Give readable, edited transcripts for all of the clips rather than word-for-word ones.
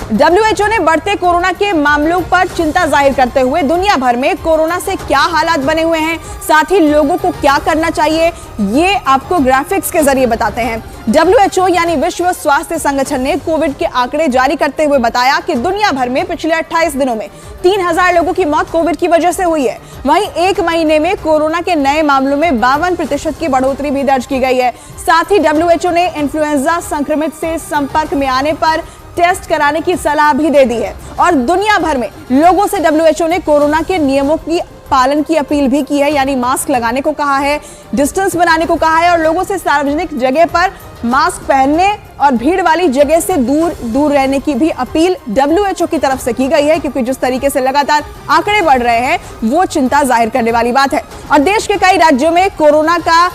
WHO ने बढ़ते corona के मामलों पर चिंता जाहिर करते हुए दुनिया भर में कोरोना से क्या हालात बने हुए हैं, साथ ही लोगों को क्या करना चाहिए, ये आपको ग्राफिक्स के जरिए बताते हैं। WHO यानी विश्व स्वास्थ्य संगठन ने कोविड के आंकड़े जारी करते हुए बताया कि दुनिया भर में पिछले 28 दिनों में 3000 लोगों की मौत कोविड की वजह से हुई है। वहीं एक महीने में कोरोना के नए मामलों में 52% की बढ़ोतरी भी दर्ज की गई है। साथ ही WHO ने इन्फ्लुएंजा संक्रमित से संपर्क में आने पर टेस्ट कराने की सलाह भी दे दी है और दुनिया भर में लोगों से WHO ने कोरोना के नियमों की पालन की अपील भी की है, यानी मास्क लगाने को कहा है, डिस्टेंस बनाने को कहा है और लोगों से सार्वजनिक जगह पर मास्क पहनने और भीड़ वाली जगह से दूर रहने की भी अपील WHO की तरफ से की गई है, क्योंकि जिस तरीके से लगातार आंकड़े बढ़ रहे हैं वो चिंता जाहिर करने वाली बात है। और देश के कई राज्यों में कोरोना का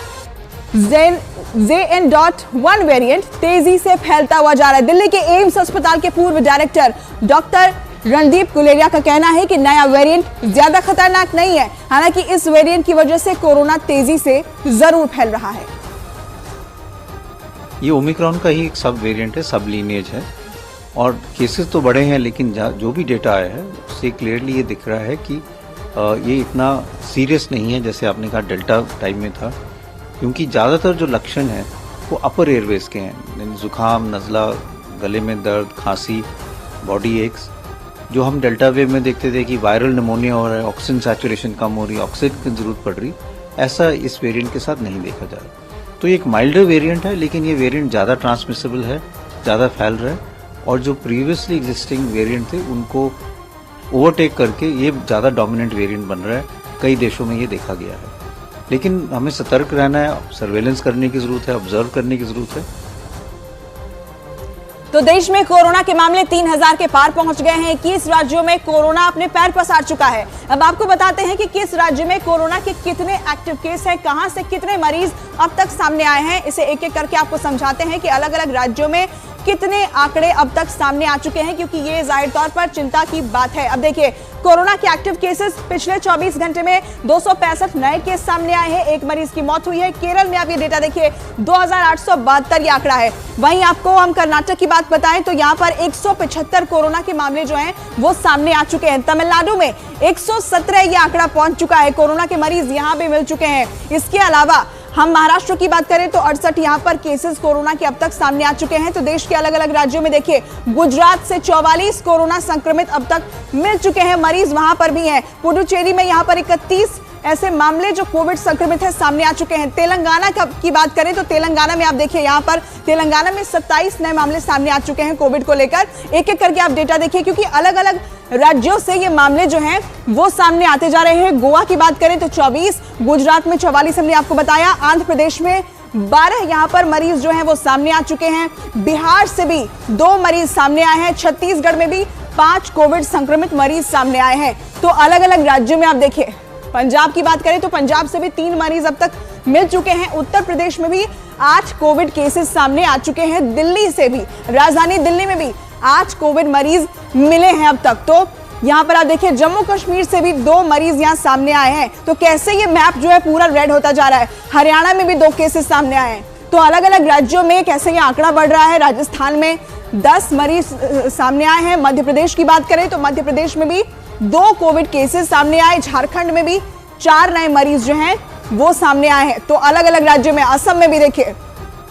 JN.1 वेरिएंट तेजी से फैलता हुआ जा रहा है। दिल्ली के एम्स अस्पताल के पूर्व डायरेक्टर डॉक्टर रणदीप गुलेरिया का कहना है कि नया वेरिएंट ज्यादा खतरनाक नहीं है, हालांकि इस वेरिएंट की वजह से कोरोना तेजी से जरूर फैल रहा है। ये ओमिक्रॉन का ही एक सब वेरिएंट है, सब लीनिएज है और केसेस तो बड़े हैं, लेकिन जो भी डेटा आया है उससे क्लियरली ये दिख रहा है कि ये इतना सीरियस नहीं है जैसे आपने कहा डेल्टा टाइम में था, क्योंकि ज़्यादातर जो लक्षण हैं वो अपर एयरवेज के हैं, जुकाम, नज़ला, गले में दर्द, खांसी, बॉडी एक्स। जो हम डेल्टा वेव में देखते थे कि वायरल निमोनिया हो रहा है, ऑक्सीजन सैचुरेशन कम हो रही है, ऑक्सीजन की ज़रूरत पड़ रही, ऐसा इस वेरिएंट के साथ नहीं देखा जा रहा। तो ये एक माइल्डर वेरिएंट है, लेकिन ये वेरिएंट ज़्यादा ट्रांसमिसिबल है, ज़्यादा फैल रहा है और जो प्रीवियसली एग्जिस्टिंग वेरिएंट थे उनको ओवरटेक करके ये ज़्यादा डोमिनेंट वेरिएंट बन रहा है। कई देशों में ये देखा गया है, लेकिन हमें सतर्क रहना है, सर्वेलेंस करने की जरूरत है, ऑब्जर्व करने की जरूरत है। तो देश में कोरोना के मामले 3000 के पार पहुंच गए हैं। 21 राज्यों में कोरोना अपने पैर पसार चुका है। अब आपको बताते हैं कि किस राज्य में कोरोना के कितने एक्टिव केस हैं, कहां से कितने मरीज अब तक सामने आए हैं। इसे एक एक करके आपको समझाते हैं कि अलग अलग राज्यों में कितने आंकड़े अब तक सामने आ चुके हैं, क्योंकि ये जाहिर तौर पर चिंता की बात है। अब देखिए, कोरोना के एक्टिव केसेस पिछले 24 घंटे में 265 नए केस सामने आए हैं, एक मरीज की मौत हुई है। केरल में आप ये डेटा देखिए 2872 ये आंकड़ा है। वहीं आपको हम कर्नाटक की बात बताएं तो यहाँ पर 175 कोरोना के मामले जो हैं वो सामने आ चुके हैं। तमिलनाडु में 117 ये आंकड़ा पहुंच चुका है, कोरोना के मरीज यहाँ भी मिल चुके हैं। इसके अलावा हम महाराष्ट्र की बात करें तो 68 यहाँ पर केसेस कोरोना के अब तक सामने आ चुके हैं। तो देश के अलग अलग राज्यों में देखिए, गुजरात से 44 कोरोना संक्रमित अब तक मिल चुके हैं, मरीज वहां पर भी हैं। पुडुचेरी में यहाँ पर 31 ऐसे मामले जो कोविड संक्रमित है सामने आ चुके हैं। तेलंगाना की बात करें तो तेलंगाना में आप देखिए, यहाँ पर तेलंगाना में 27 नए मामले सामने आ चुके हैं कोविड को लेकर। एक एक करके आप डेटा देखिए, क्योंकि अलग अलग राज्यों से ये मामले जो हैं वो सामने आते जा रहे हैं। गोवा की बात करें तो 24, गुजरात में 44 हमने आपको बताया, आंध्र प्रदेश में 12 यहाँ पर मरीज जो हैं वो सामने आ चुके हैं। बिहार से भी 2 मरीज सामने आए हैं। छत्तीसगढ़ में भी 5 कोविड संक्रमित मरीज सामने आए हैं। तो अलग अलग राज्यों में आप देखिए, पंजाब की बात करें तो पंजाब से भी 3 मरीज अब तक मिल चुके हैं। उत्तर प्रदेश में भी 8 कोविड केसेस सामने आ चुके हैं। दिल्ली से भी, राजधानी दिल्ली में भी 8 कोविड मरीज मिले हैं अब तक। तो यहाँ पर आप देखिए, जम्मू कश्मीर से भी 2 मरीज यहाँ सामने आए हैं। तो कैसे ये मैप जो है पूरा रेड होता जा रहा है। हरियाणा में भी 2 केसेस सामने आए हैं। तो अलग अलग राज्यों में कैसे ये आंकड़ा बढ़ रहा है। राजस्थान में 10 मरीज सामने आए हैं। मध्य प्रदेश की बात करें तो मध्य प्रदेश में भी 2 कोविड केसेस सामने आए। झारखंड में भी 4 नए मरीज जो हैं वो सामने आए हैं। तो अलग अलग राज्यों में, असम में भी देखिए,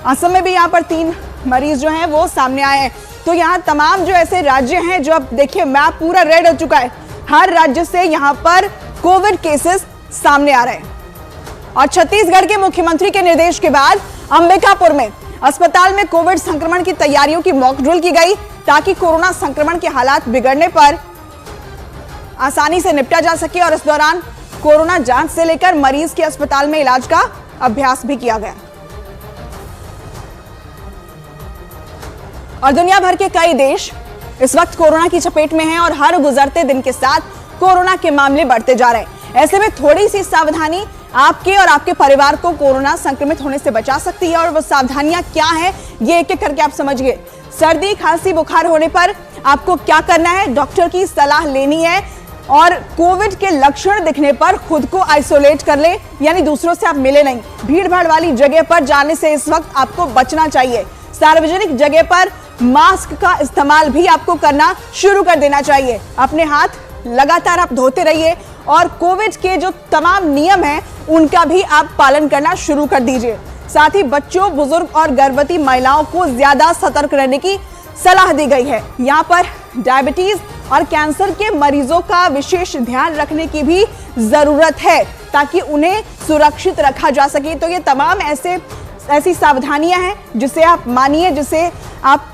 असम में भी यहाँ पर 3 मरीज जो हैं वो सामने आए हैं। तो यहाँ तमाम जो ऐसे राज्य हैं जो अब देखिए मैप पूरा रेड हो चुका है, हर राज्य से यहाँ पर कोविड केसेस सामने आ रहे हैं। और छत्तीसगढ़ के मुख्यमंत्री के निर्देश के बाद अंबिकापुर में अस्पताल में कोविड संक्रमण की तैयारियों की मॉक ड्रिल की गई, ताकि कोरोना संक्रमण के हालात बिगड़ने पर आसानी से निपटा जा सके। और इस दौरान कोरोना जांच से लेकर मरीज के अस्पताल में इलाज का अभ्यास भी किया गया। और दुनिया भर के कई देश इस वक्त कोरोना की चपेट में हैं और हर गुजरते दिन के साथ कोरोना के मामले बढ़ते जा रहे हैं। ऐसे में थोड़ी सी सावधानी आपके और आपके परिवार को कोरोना संक्रमित होने से बचा सकती है। और वो सावधानियां क्या हैं, ये एक एक करके आप समझिए। सर्दी, खांसी, बुखार होने पर आपको क्या करना है, डॉक्टर की सलाह लेनी है। और कोविड के लक्षण दिखने पर खुद को आइसोलेट कर ले, यानी दूसरों से आप मिले नहीं। भीड़ भाड़ वाली जगह पर जाने से इस वक्त आपको बचना चाहिए। सार्वजनिक जगह पर मास्क का इस्तेमाल भी आपको करना शुरू कर देना चाहिए। अपने हाथ लगातार आप धोते रहिए और कोविड के जो तमाम नियम हैं उनका भी आप पालन करना शुरू कर दीजिए। साथ ही बच्चों, बुजुर्ग और गर्भवती महिलाओं को ज्यादा सतर्क रहने की सलाह दी गई है। यहाँ पर डायबिटीज और कैंसर के मरीजों का विशेष ध्यान रखने की भी जरूरत है ताकि उन्हें सुरक्षित रखा जा सके। तो ये तमाम ऐसी सावधानियां हैं जिसे आप मानिए, जिसे आप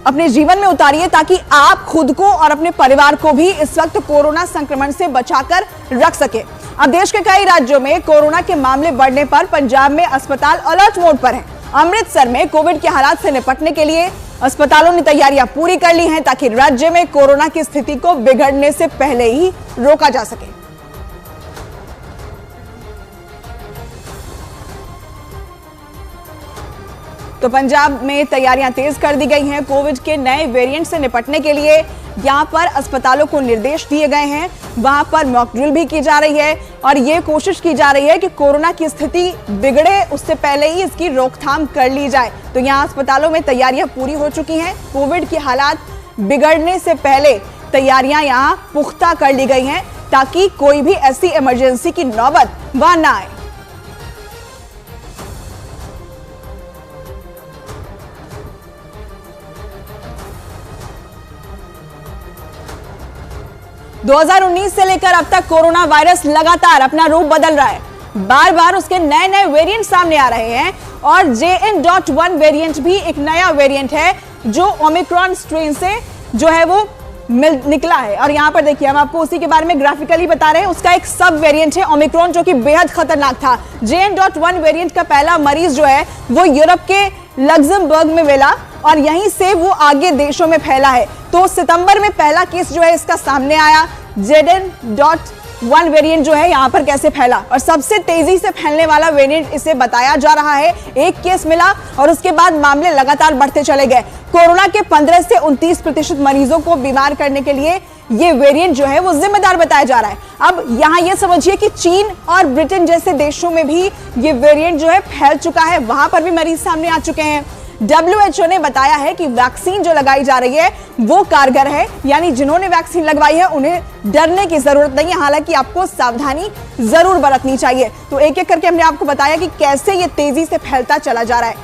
अपने जीवन में उतारिए ताकि आप खुद को और अपने परिवार को भी इस वक्त कोरोना संक्रमण से बचाकर रख सके। अब देश के कई राज्यों में कोरोना के मामले बढ़ने पर पंजाब में अस्पताल अलर्ट मोड पर हैं। अमृतसर में कोविड के हालात से निपटने के लिए अस्पतालों ने तैयारियां पूरी कर ली हैं ताकि राज्य में कोरोना की स्थिति को बिगड़ने से पहले ही रोका जा सके। तो पंजाब में तैयारियां तेज कर दी गई हैं। कोविड के नए वेरिएंट से निपटने के लिए यहां पर अस्पतालों को निर्देश दिए गए हैं। वहां पर मॉक ड्रिल भी की जा रही है और ये कोशिश की जा रही है कि कोरोना की स्थिति बिगड़े उससे पहले ही इसकी रोकथाम कर ली जाए। तो यहां अस्पतालों में तैयारियां पूरी हो चुकी हैं। कोविड के हालात बिगड़ने से पहले तैयारियां यहां पुख्ता कर ली गई हैं ताकि कोई भी ऐसी इमरजेंसी की नौबत वहां ना आए। दो 2019 से लेकर अब तक कोरोना वायरस लगातार अपना रूप बदल रहा है। बार बार उसके नए नए वेरिएंट सामने आ रहे हैं और JN.1 वेरिएंट भी एक नया वेरिएंट है जो ओमिक्रॉन स्ट्रेन से जो है वो निकला है। और यहाँ पर देखिए हम आपको उसी के बारे में ग्राफिकली बता रहे हैं। उसका एक सब वेरिएंट है ओमिक्रॉन जो कि बेहद खतरनाक था। JN.1 वेरिएंट का पहला मरीज जो है वो यूरोप के लग्जमबर्ग में मिला और यहीं से वो आगे देशों में फैला है। तो सितंबर में पहला केस जो है इसका सामने आया। JN.1 वेरिएंट जो है यहाँ पर कैसे फैला और सबसे तेजी से फैलने वाला वेरिएंट इसे बताया जा रहा है। एक केस मिला और उसके बाद मामले लगातार बढ़ते चले गए। कोरोना के 15 से 29% मरीजों को बीमार करने के लिए ये वेरिएंट जो है वो जिम्मेदार बताया जा रहा है। अब यहाँ ये समझिए कि चीन और ब्रिटेन जैसे देशों में भी ये वेरिएंट जो है फैल चुका है। वहां पर भी मरीज सामने आ चुके हैं। WHO ने बताया है कि वैक्सीन जो लगाई जा रही है वो कारगर है, यानी जिन्होंने वैक्सीन लगवाई है उन्हें डरने की जरूरत नहीं है। हालांकि आपको सावधानी जरूर बरतनी चाहिए। तो एक एक करके हमने आपको बताया कि कैसे ये तेजी से फैलता चला जा रहा है।